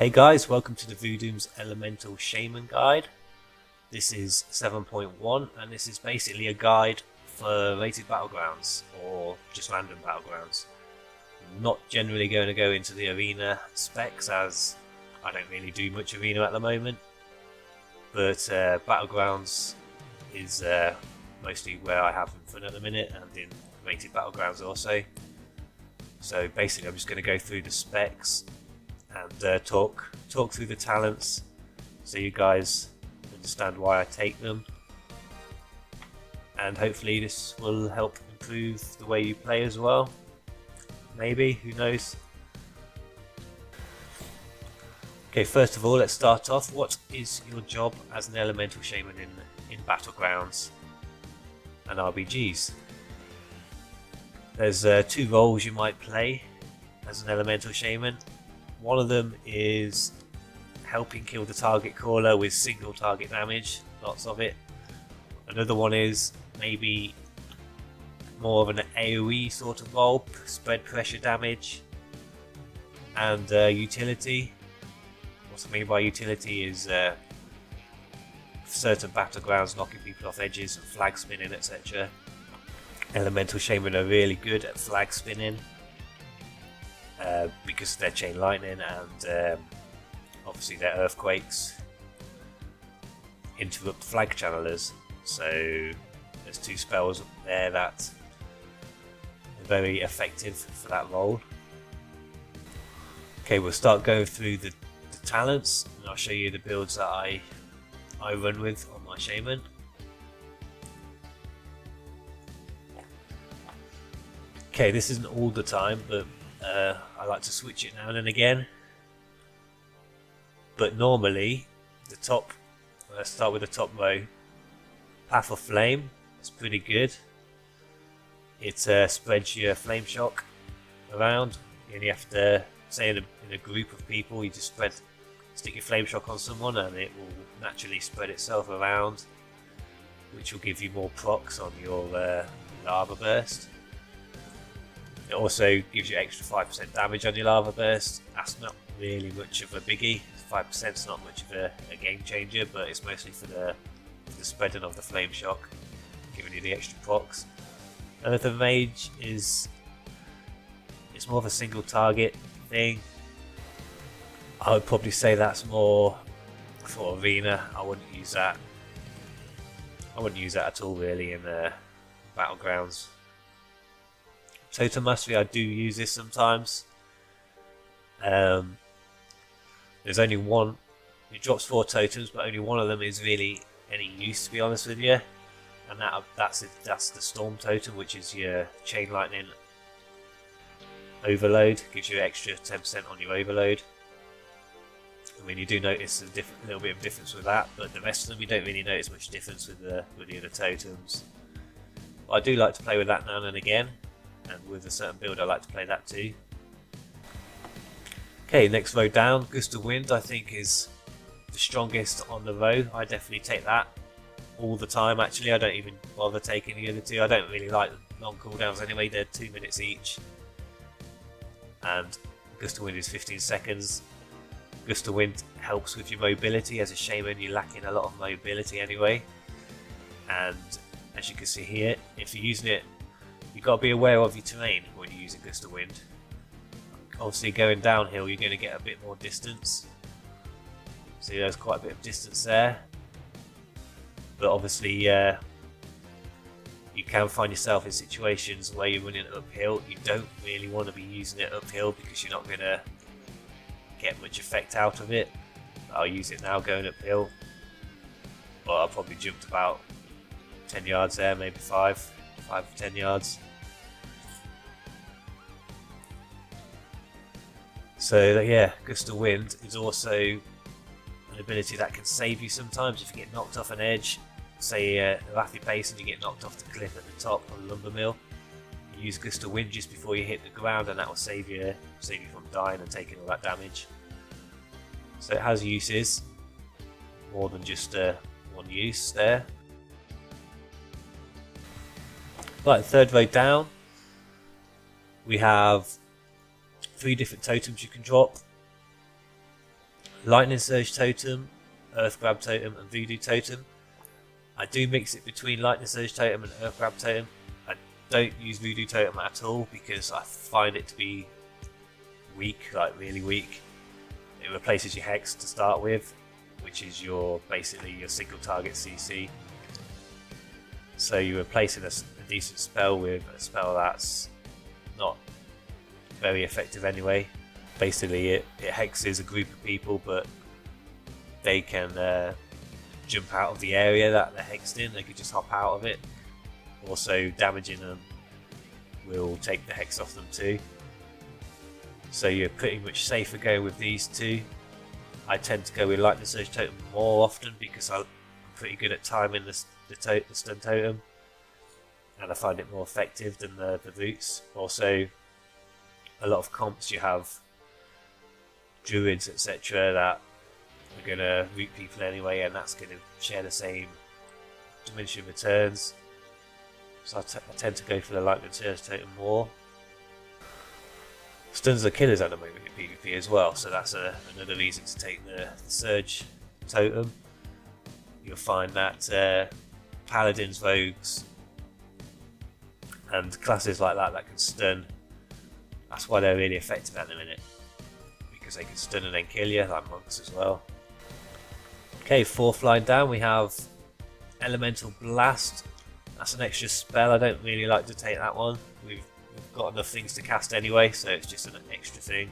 Hey guys, welcome to the Voodooms Elemental Shaman Guide. This is 7.1 and this is basically a guide for rated battlegrounds or just random battlegrounds. I'm not generally going to go into the arena specs as I don't really do much arena at the moment, but battlegrounds is mostly where I have fun at the minute, and in rated battlegrounds also. So basically I'm just going to go through the specs and talk through the talents so you guys understand why I take them, and hopefully this will help improve the way you play as well. Maybe, who knows. Okay, first of all let's start off. What is your job as an elemental shaman in battlegrounds and RBGs? There's two roles you might play as an elemental shaman. One of them is helping kill the target caller with single target damage, lots of it. Another one is maybe more of an AoE sort of role, spread pressure damage. And utility. What I mean by utility is certain battlegrounds knocking people off edges and flag spinning, etc. Elemental Shaman are really good at flag spinning because of their chain lightning and obviously their earthquakes interrupt flag channelers. So there's two spells there that are very effective for that role. Okay, we'll start going through the talents, and I'll show you the builds that I run with on my shaman. Okay, this isn't all the time, but I like to switch it now and again. But normally, let's start with the top row. Path of Flame, it's pretty good. It spreads your flame shock around. You only have to, say in a group of people, you just stick your flame shock on someone and it will naturally spread itself around, which will give you more procs on your lava burst. It also gives you extra 5% damage on your lava burst. That's not really much of a biggie. 5% is not much of a game changer, but it's mostly for the spreading of the flame shock, giving you the extra procs. And the mage it's more of a single target thing. I would probably say that's more for arena. I wouldn't use that at all really in battlegrounds. Totem Mastery, I do use this sometimes. There's only one. It drops 4 totems, but only one of them is really any use, to be honest with you. And that's the Storm Totem, which is your chain lightning overload. Gives you extra 10% on your overload. I mean, you do notice a little bit of difference with that, but the rest of them you don't really notice much difference with the other totems. But I do like to play with that now and again, and with a certain build I like to play that too. Okay, next row down, Gust of Wind I think is the strongest on the row. I definitely take that all the time actually. I don't even bother taking the other two. I don't really like long cooldowns anyway, they're 2 minutes each. And Gust of Wind is 15 seconds. Gust of Wind helps with your mobility. As a shaman you're lacking a lot of mobility anyway. And as you can see here, if you're using it, you've got to be aware of your terrain when you're using Gust of Wind. Obviously going downhill you're going to get a bit more distance. See, there's quite a bit of distance there. But obviously you can find yourself in situations where you're running uphill. You don't really want to be using it uphill because you're not going to get much effect out of it. I'll use it now going uphill. But I'll probably jumped about 10 yards there, maybe 5 or 10 yards. So yeah, Gust of Wind is also an ability that can save you sometimes if you get knocked off an edge. Say a Wrathy Basin, you get knocked off the cliff at the top of the lumber mill. You use Gust of Wind just before you hit the ground, and that will save you from dying and taking all that damage. So it has uses, more than just one use there. Right, third row down, we have 3 different totems you can drop. Lightning Surge Totem, Earth Grab Totem and Voodoo Totem. I do mix it between Lightning Surge Totem and Earth Grab Totem. I don't use Voodoo Totem at all because I find it to be weak, like really weak. It replaces your Hex to start with, which is basically your single target CC. So you're replacing a decent spell with a spell that's not very effective anyway. Basically it hexes a group of people, but they can jump out of the area that they're hexed in. They could just hop out of it. Also damaging them will take the hex off them too. So you're pretty much safer going with these two. I tend to go with Lightning Surge Totem more often because I'm pretty good at timing the stun totem, and I find it more effective than the roots. Also, a lot of comps you have druids etc. that are going to root people anyway, and that's going to share the same diminishing returns. So I tend to go for the Lightning Surge Totem more. Stuns are killers at the moment in PvP as well, so that's another reason to take the Surge Totem. You'll find that Paladins, Rogues and classes like that can stun, that's why they're really effective at the minute, because they can stun and then kill you, like monks as well. Okay, 4th line down we have Elemental Blast. That's an extra spell. I don't really like to take that one. We've got enough things to cast anyway, so it's just an extra thing.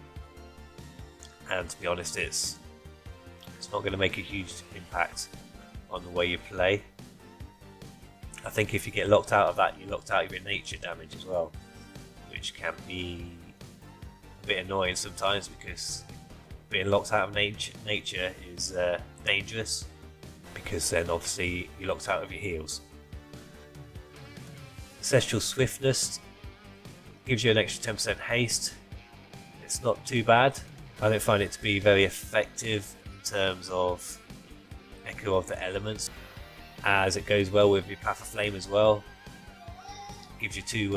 And to be honest, it's not going to make a huge impact on the way you play. I think if you get locked out of that, you're locked out of your nature damage as well, which can be a bit annoying sometimes, because being locked out of nature is dangerous, because then obviously you're locked out of your heals. Ancestral Swiftness gives you an extra 10% haste. It's not too bad. I don't find it to be very effective in terms of Echo of the Elements, as it goes well with your Path of Flame as well. Gives you 2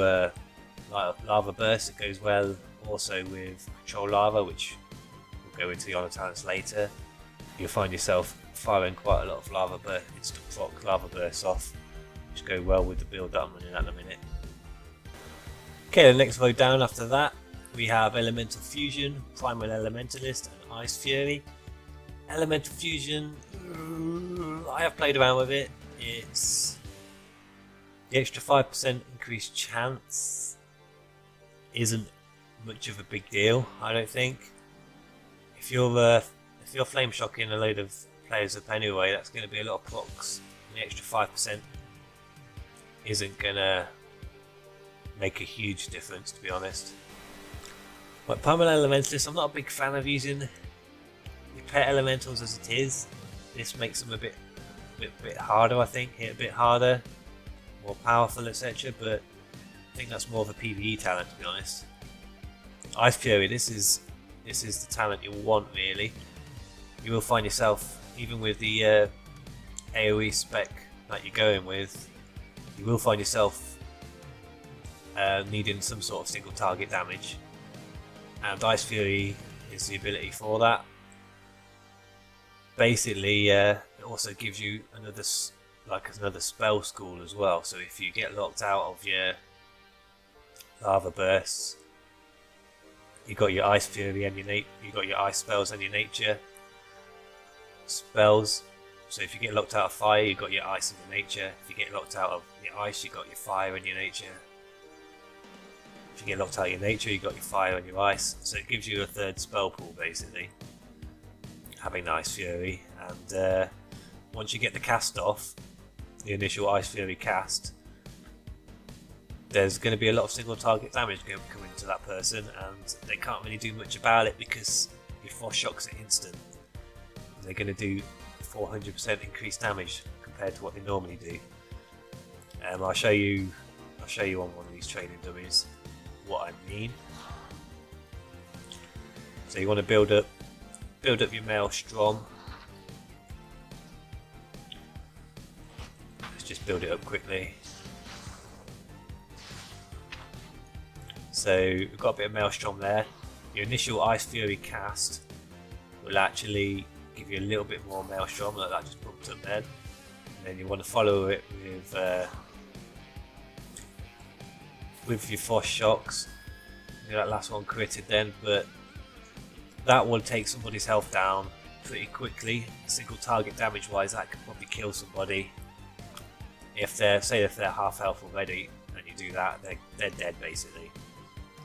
lava bursts. It goes well also with Control Lava, which we'll go into the honor talents later. You'll find yourself firing quite a lot of instant proc lava bursts off, which go well with the build that I'm running at the minute. Okay, the next row down after that we have Elemental Fusion, Primal Elementalist and Ice Fury. Elemental Fusion, I have played around with it. It's the extra 5% increased chance isn't much of a big deal, I don't think. If you're flame shocking a load of players up anyway, that's going to be a lot of procs, and the extra 5% isn't going to make a huge difference, to be honest. But Primal Elementalist, I'm not a big fan of using your pet elementals as it is. This makes them a bit harder, I think, hit a bit harder, more powerful, etc. But I think that's more of a PvE talent, to be honest. Ice Fury, this is the talent you want, really. You will find yourself, even with the AoE spec that you're going with, you will find yourself needing some sort of single target damage, and Ice Fury is the ability for that. Basically, it also gives you another spell school as well. So if you get locked out of your lava bursts, you got your Ice Fury and you got your ice spells and your nature spells. So if you get locked out of fire, you got your ice and your nature. If you get locked out of your ice, you got your fire and your nature. If you get locked out of your nature, you got your fire and your ice. So it gives you a 3rd spell pool, basically, having Ice Fury. And once you get the cast off, the initial Ice Fury cast, there's going to be a lot of single target damage coming to that person, and they can't really do much about it because your Frost Shocks are instant. They're going to do 400% increased damage compared to what they normally do. I'll show you on one of these training dummies what I mean. So you want to build up your Maelstrom. Let's just build it up quickly. So we've got a bit of Maelstrom there. Your initial Ice Fury cast will will actually give you a little bit more maelstrom, like that just popped up then. And then you want to follow it with your frost shocks. That last one critted then, but that will take somebody's health down pretty quickly. Single target damage wise, that could probably kill somebody. If they're half health already and you do that, they're dead basically.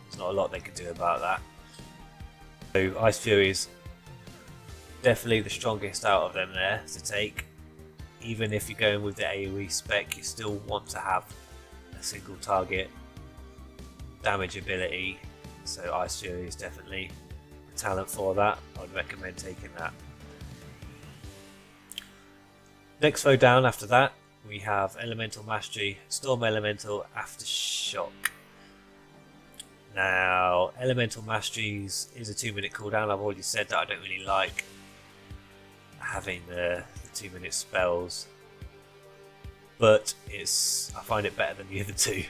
There's not a lot they can do about that. So Ice Fury is definitely the strongest out of them there to take. Even if you're going with the AoE spec, you still want to have a single target damage ability. So Ice Fury is definitely a talent for that. I'd recommend taking that. Next throw down after that, we have Elemental Mastery, Storm Elemental, Aftershock. Now, Elemental Masteries is a 2-minute cooldown. I've already said that I don't really like having the 2-minute spells, but I find it better than the other two.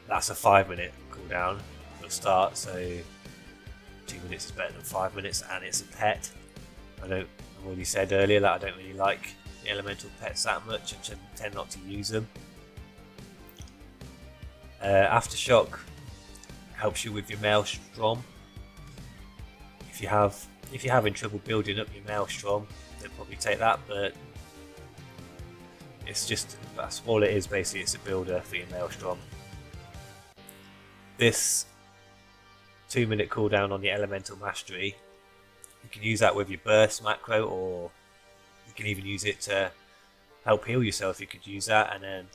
That's a 5-minute cooldown for a start, so 2 minutes is better than 5 minutes, and it's a pet. I've already said earlier that I don't really like the elemental pets that much and tend not to use them. Aftershock helps you with your maelstrom. If you're having trouble building up your maelstrom, then probably take that, but that's all it is basically. It's a builder for your maelstrom. This 2-minute cooldown on your Elemental Mastery, you can use that with your burst macro, or you can even use it to help heal yourself. You could use that and then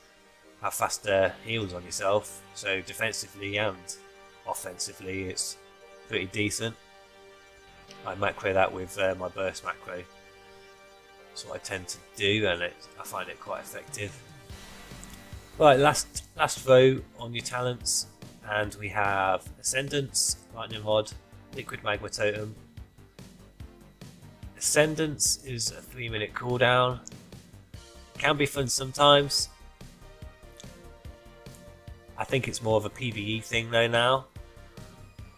have faster heals on yourself. So defensively and offensively, it's pretty decent. I macro that with my burst macro. That's what I tend to do, and I find it quite effective. Right, last row on your talents, and we have Ascendance, Lightning Rod, Liquid Magma Totem. Ascendance is a 3-minute cooldown. Can be fun sometimes. I think it's more of a PvE thing though now.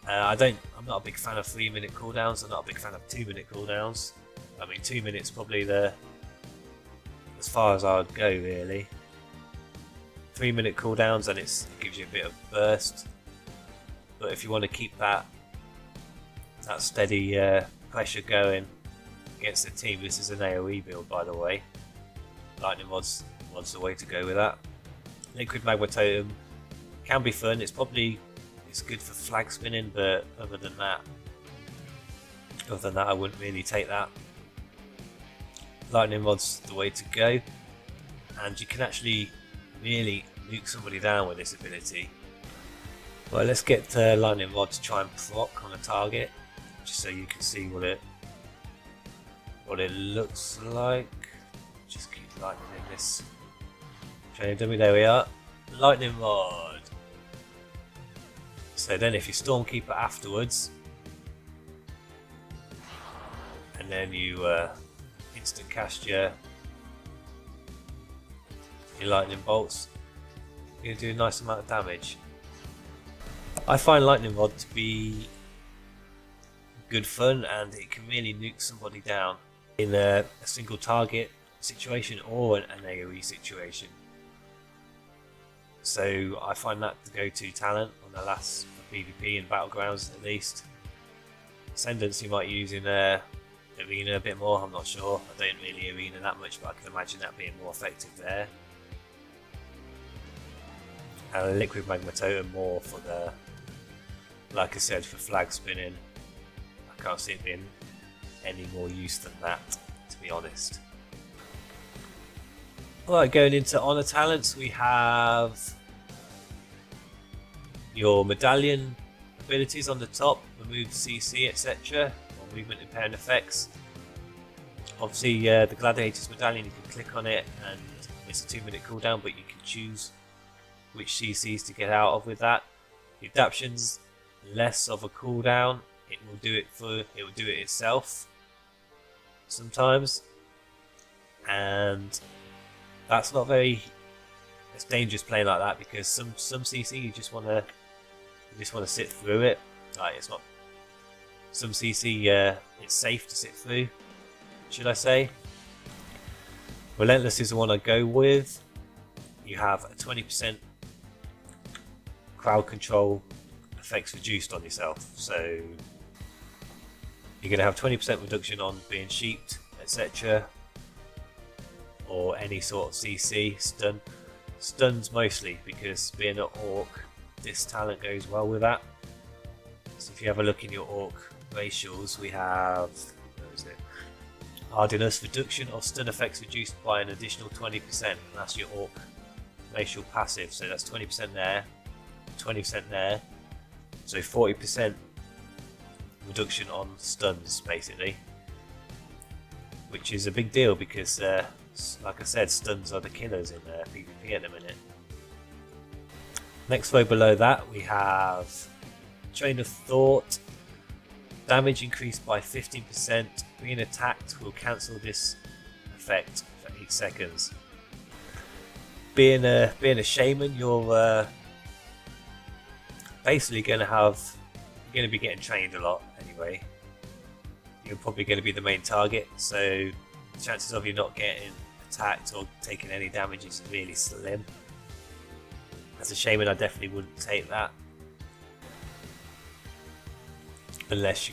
I'm not a big fan of 3-minute cooldowns. I'm not a big fan of 2-minute cooldowns. I mean, 2 minutes probably as far as I would go really. 3-minute cooldowns, and it gives you a bit of burst. But if you want to keep that steady pressure going against the team, this is an AoE build by the way. Lightning Rod's the way to go with that. Liquid Magma Totem can be fun. It's good for flag spinning, but other than that I wouldn't really take that. Lightning Rod's the way to go, and you can actually really nuke somebody down with this ability. Well, let's get Lightning Rod to try and proc on a target, just so you can see what it looks like. Just keep lightning in this training dummy. There we are. Lightning Rod. So then if you Stormkeeper afterwards, and then you instant cast your lightning bolts, you're going to do a nice amount of damage. I find Lightning Rod to be good fun, and it can really nuke somebody down in a single target situation or an AoE situation. So I find that the go-to talent on the last for PvP and Battlegrounds at least. Ascendance you might use in Arena a bit more, I'm not sure. I don't really Arena that much, but I can imagine that being more effective there. And a Liquid Magma Totem more for like I said, for flag spinning. I can't see it being any more use than that, to be honest. Alright, going into Honor talents, we have your medallion abilities on the top, remove CC, etc., or movement impairing effects. Obviously, the Gladiator's medallion, you can click on it and it's a 2-minute cooldown, but you can choose which CCs to get out of with that. The adaptation's less of a cooldown. It will do it itself sometimes, and that's not very. It's dangerous playing like that, because some CC you just want to sit through it. Like, it's not some CC it's safe to sit through, should I say. Relentless is the one I go with. You have a 20% crowd control effects reduced on yourself, so you're going to have 20% reduction on being sheeped, etc., or any sort of CC stun. Stuns mostly, because being an orc, this talent goes well with that. So if you have a look in your orc racials, we have, where is it? Hardiness, reduction of stun effects reduced by an additional 20%, and that's your orc racial passive, so that's 20% there, 20% there, so 40% reduction on stuns basically, which is a big deal because like I said, stuns are the killers in PvP at the minute. Next row below that we have Train of Thought. Damage increased by 15%. Being attacked will cancel this effect for 8 seconds. Being a shaman, you're basically going to be getting trained a lot anyway. You're probably going to be the main target, so the chances of you not getting attacked or taking any damage is really slim. As a shaman, I definitely wouldn't take that unless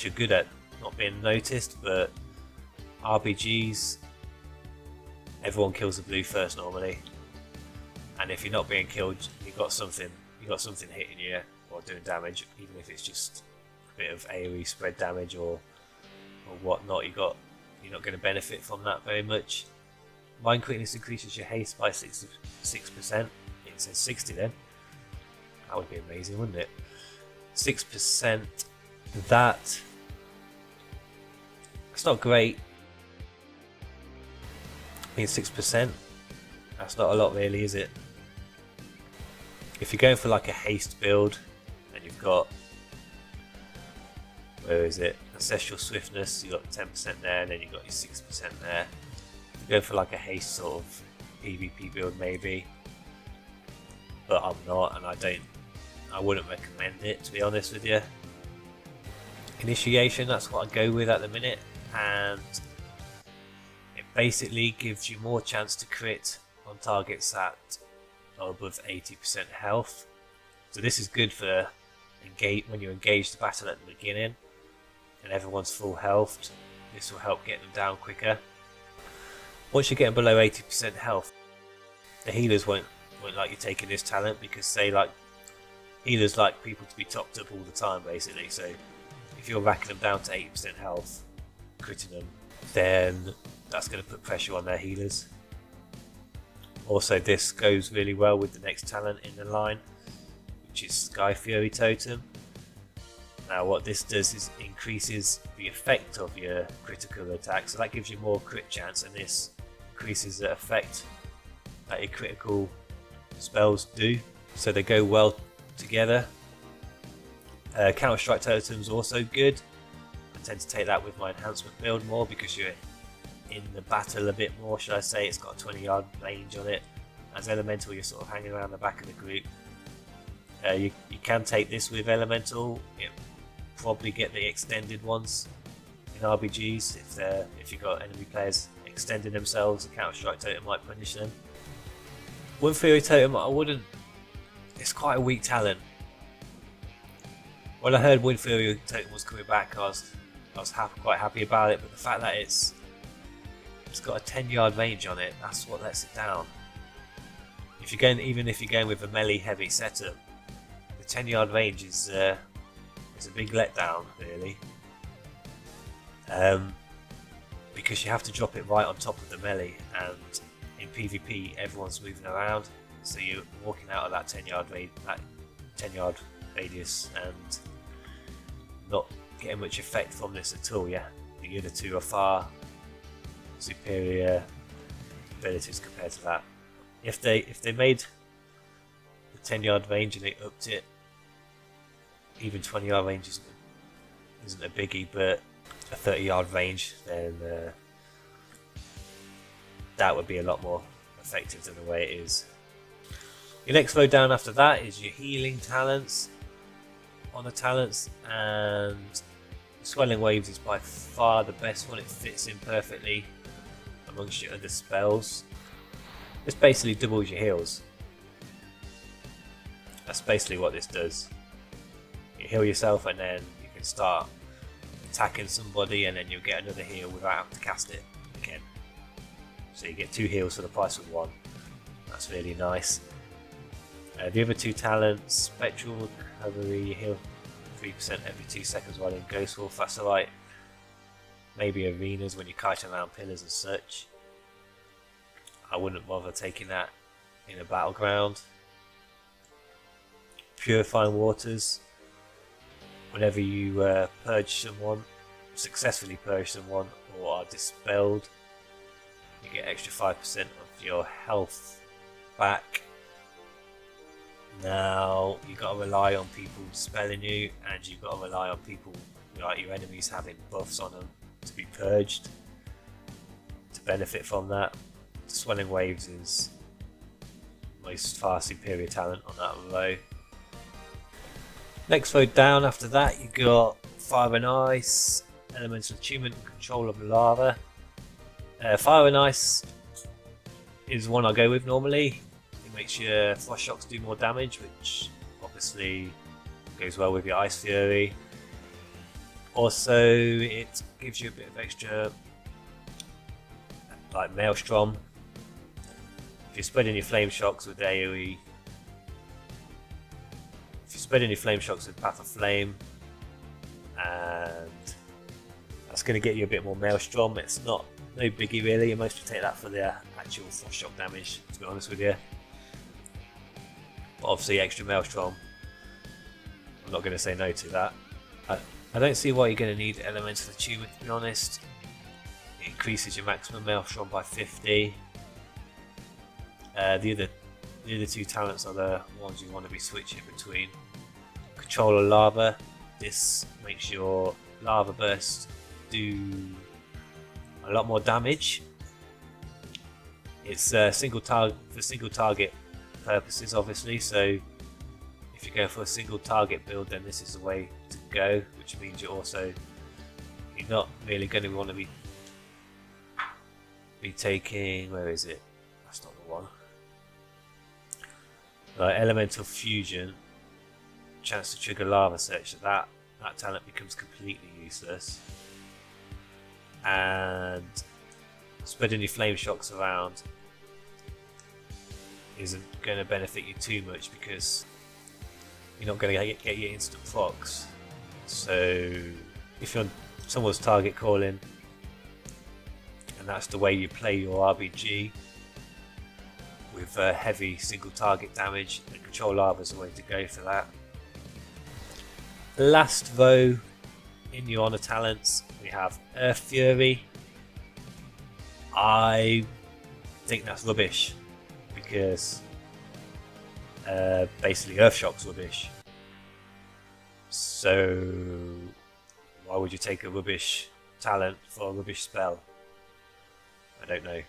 you're good at not being noticed. But RPGs, everyone kills the blue first normally, and if you're not being killed, you've got something hitting you or doing damage, even if it's just a bit of AoE spread damage or whatnot. You're not going to benefit from that very much. Mind quickness increases your haste by 6%. It says 60 then. That would be amazing, wouldn't it? 6%. That's not great. I mean, 6%. That's not a lot, really, is it? If you're going for like a haste build, and you've got, where is it? Ancestral swiftness. You got 10% there, and then you got your 6% there. If you're going for like a haste sort of PvP build, maybe. But I'm not, and I wouldn't recommend it, to be honest with you. Initiation, that's what I go with at the minute, and it basically gives you more chance to crit on targets that are above 80% health. So this is good for when you engage the battle at the beginning and everyone's full health. This will help get them down quicker. Once you're getting below 80% health, the healers won't like you taking this talent, because healers like people to be topped up all the time basically. So if you're racking them down to 80% health, critting them, then that's going to put pressure on their healers. Also, this goes really well with the next talent in the line, which is Sky Fury Totem. Now what this does is increases the effect of your critical attack, so that gives you more crit chance, and this increases the effect that your critical spells do, so they go well together. Counter Strike Totem's also good. I tend to take that with my enhancement build more, because you're in the battle a bit more, should I say. It's got a 20-yard range on it. As Elemental, you're sort of hanging around the back of the group. You can take this with Elemental. You probably get the extended ones in RPGs. If you've got enemy players extending themselves, the Counter Strike Totem might punish them. Wind Fury Totem, I wouldn't. It's quite a weak talent. When I heard Wind Fury Totem was coming back, I was quite happy about it. But the fact that it's got a 10-yard range on it, that's what lets it down. Even if you're going with a melee heavy setup, the 10-yard range is a big letdown, really. Because you have to drop it right on top of the melee, and in PvP everyone's moving around, so you're walking out of that 10-yard radius and not getting much effect from this at all. Yeah, the other two are far superior abilities compared to that. If they made the 10-yard range and they upped it, even 20-yard range isn't a biggie, but a 30-yard range, then that would be a lot more effective than the way it is. Your next row down after that is your healing talents. On the talents, and Swelling Waves is by far the best one. It fits in perfectly amongst your other spells. This basically doubles your heals. That's basically what this does. You heal yourself and then you can start attacking somebody and then you'll get another heal without having to cast it again. So you get 2 heals for the price of 1. That's really nice. The other 2 talents, Spectral Recovery, you heal 3% every 2 seconds while in Ghost Wolf, that's alright. Maybe arenas when you kite around pillars and such. I wouldn't bother taking that in a battleground. Purifying Waters, whenever you purge someone, successfully purge someone or are dispelled, you get extra 5% of your health back. Now you got to rely on people dispelling you, and you got to rely on people like your enemies having buffs on them to be purged to benefit from that. Swelling Waves is most far superior talent on that row. Next row down after that you got Fire and Ice, Elemental Attunement, Control of Lava. Fire and Ice is one I go with normally. It makes your Frost Shocks do more damage, which obviously goes well with your Ice Fury. Also, it gives you a bit of extra, like Maelstrom. If you're spreading your Flame Shocks with AoE, if you're spreading your Flame Shocks with Path of Flame, and that's going to get you a bit more Maelstrom. It's no biggie really. You mostly take that for the actual Frost Shock damage, to be honest with you. But obviously, extra Maelstrom, I'm not going to say no to that. I don't see why you're going to need Elemental Attunement, to be honest. It increases your maximum Maelstrom by 50. The other 2 talents are the ones you want to be switching between. Control of Lava. This makes your Lava Burst do a lot more damage. It's for single target purposes, obviously. So if you go for a single target build, then this is the way to go. Which means you're not really going to want to be taking. Where is it? That's not the one. Elemental Fusion, chance to trigger Lava Search. That talent becomes completely useless, and spreading your Flame Shocks around isn't going to benefit you too much because you're not going to get your instant procs. So if you're on someone's target calling and that's the way you play your RPG with heavy single target damage, and Control Lava is the way to go for that. Last row in your Honor talents we have Earth Fury. I think that's rubbish because basically Earth Shock's rubbish. So why would you take a rubbish talent for a rubbish spell? I don't know.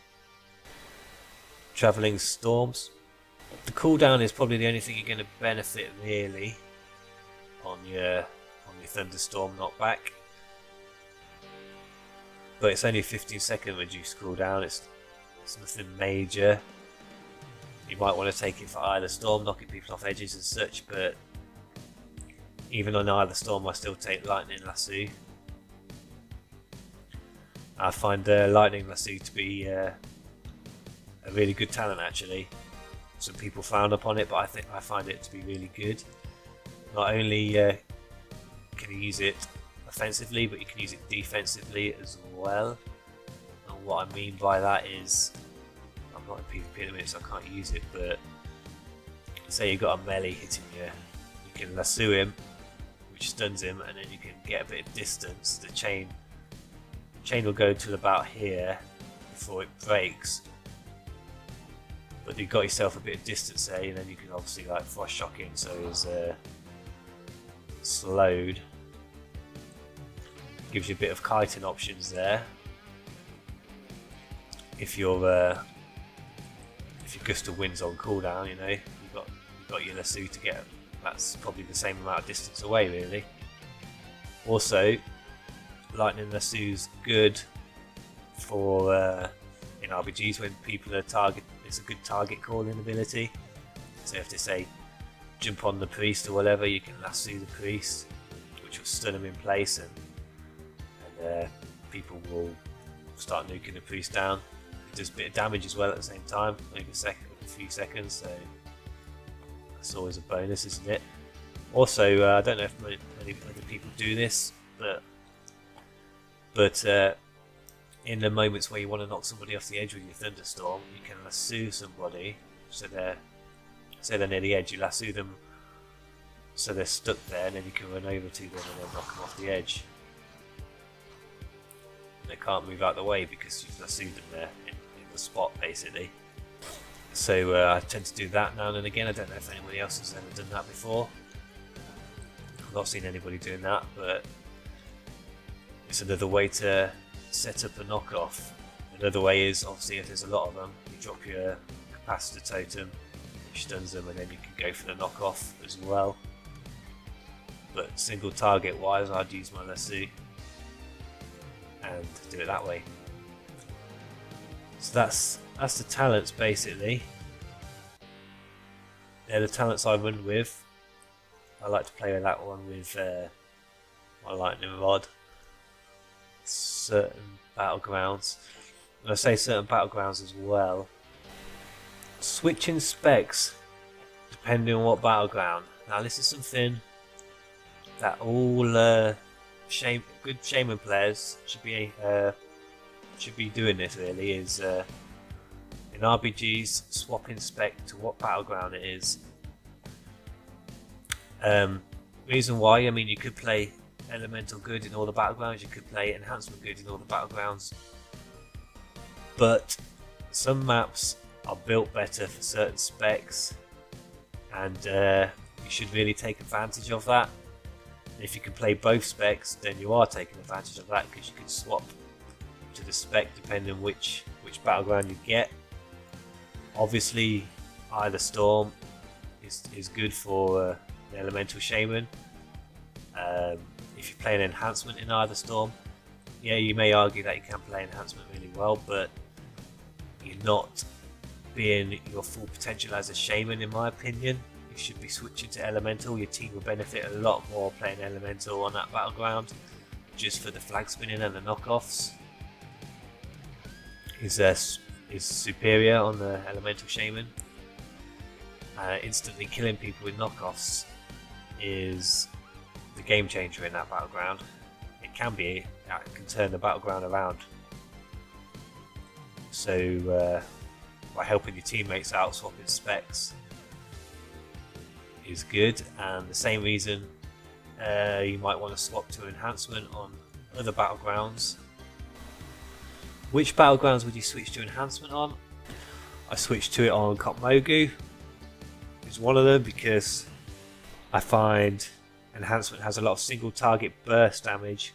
Travelling Storms. The cooldown is probably the only thing you're going to benefit really on your Thunderstorm knockback. But it's only a 15-second reduced cooldown. It's nothing major. You might want to take it for either Storm, knocking people off edges and such, but even on either Storm I still take Lightning Lasso. I find Lightning Lasso to be a really good talent actually. Some people frown upon it, but I find it to be really good. Not only can you use it offensively, but you can use it defensively as well. And what I mean by that is, I'm not in PvP at the minute so I can't use it, but say you've got a melee hitting you, you can lasso him, which stuns him, and then you can get a bit of distance. The chain will go to about here before it breaks, but you've got yourself a bit of distance there, and then you can obviously like Frost Shock him so he's slowed. Gives you a bit of kiting options there. If your Gust of Wind's on cooldown, you know you've got your lasso to get. That's probably the same amount of distance away, really. Also, lightning lasso's good for in RPGs when people are it's a good target calling ability. So if they say jump on the priest or whatever, you can lasso the priest, which will stun him in place, and people will start nuking the priest down. It does a bit of damage as well at the same time, maybe a few seconds, so that's always a bonus, isn't it? Also, I don't know if many other people do this, but in the moments where you want to knock somebody off the edge with your thunderstorm, you can lasso somebody, so they're near the edge, you lasso them so they're stuck there, and then you can run over to them and then knock them off the edge. They can't move out the way because you've lassoed them there in the spot, basically. So I tend to do that now and again. I don't know if anybody else has ever done that before. I've not seen anybody doing that, but it's another way to set up a knockoff. Another way is, obviously, if there's a lot of them, you drop your capacitor totem, which stuns them, and then you can go for the knockoff as well. But single target wise, I'd use my lasso and do it that way. So that's the talents, basically. They're the talents I run with. I like to play with that one with my lightning rod. Certain battlegrounds. When I say certain battlegrounds as well, switching specs depending on what battleground. Now this is something that all good Shaman players should be doing. This really is in RPGs, swapping spec to what battleground it is. Reason why, I mean, you could play elemental good in all the battlegrounds, you could play enhancement good in all the battlegrounds, but some maps are built better for certain specs, and you should really take advantage of that. And if you can play both specs, then you are taking advantage of that, because you can swap to the spec depending on which battleground you get. Obviously, either storm is good for the elemental shaman. If you play an enhancement in either storm, yeah, you may argue that you can play enhancement really well, but you're not being your full potential as a shaman, in my opinion. You should be switching to elemental. Your team will benefit a lot more playing elemental on that battleground, just for the flag spinning and the knockoffs. Is superior on the elemental shaman. Instantly killing people with knockoffs is the game changer in that battleground. It can turn the battleground around. So by helping your teammates out, swapping specs is good. And the same reason you might want to swap to enhancement on other battlegrounds. Which battlegrounds would you switch to enhancement on? I switched to it on Kopmogu. It's one of them because I find enhancement has a lot of single target burst damage,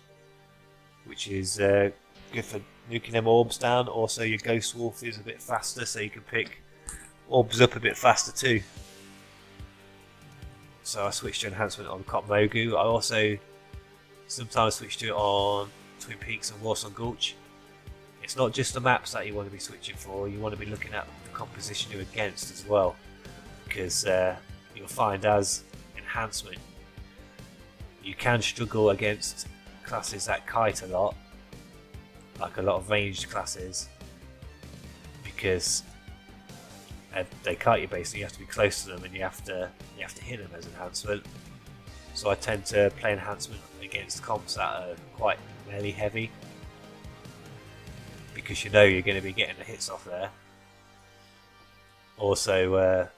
which is good for nuking them orbs down. Also, your Ghost Wolf is a bit faster, so you can pick orbs up a bit faster too. So I switched to enhancement on Kopmogu. I also sometimes switch to it on Twin Peaks and Warsaw Gulch. It's not just the maps that you want to be switching for, you want to be looking at the composition you're against as well, because you'll find as enhancement you can struggle against classes that kite a lot, like a lot of ranged classes, because they kite you basically. You have to be close to them and you have to hit them as enhancement. So I tend to play enhancement against comps that are quite melee heavy, because you know you're going to be getting the hits off there. Also,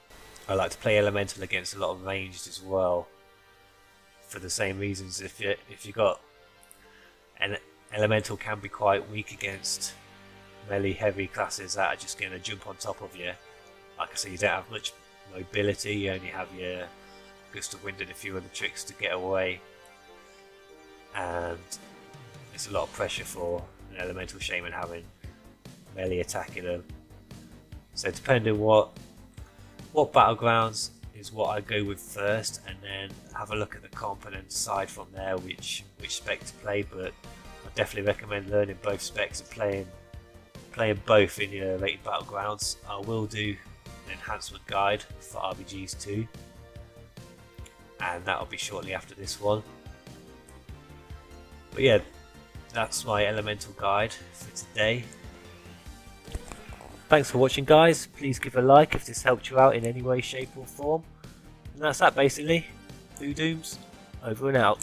I like to play elemental against a lot of ranged as well, for the same reasons. If you got an elemental, can be quite weak against melee heavy classes that are just going to jump on top of you. Like I say, you don't have much mobility. You only have your gust of wind and a few other tricks to get away, and it's a lot of pressure for an elemental shaman having melee attacking them. So depending what battlegrounds is what I go with first, and then have a look at the comp and then decide from there which spec to play. But I I'd definitely recommend learning both specs and playing both in your rated battlegrounds. I will do an enhancement guide for RBGs too, and that'll be shortly after this one. But yeah, that's my elemental guide for today. Thanks for watching, guys. Please give a like if this helped you out in any way, shape or form. And that's that basically. Voodooms, over and out.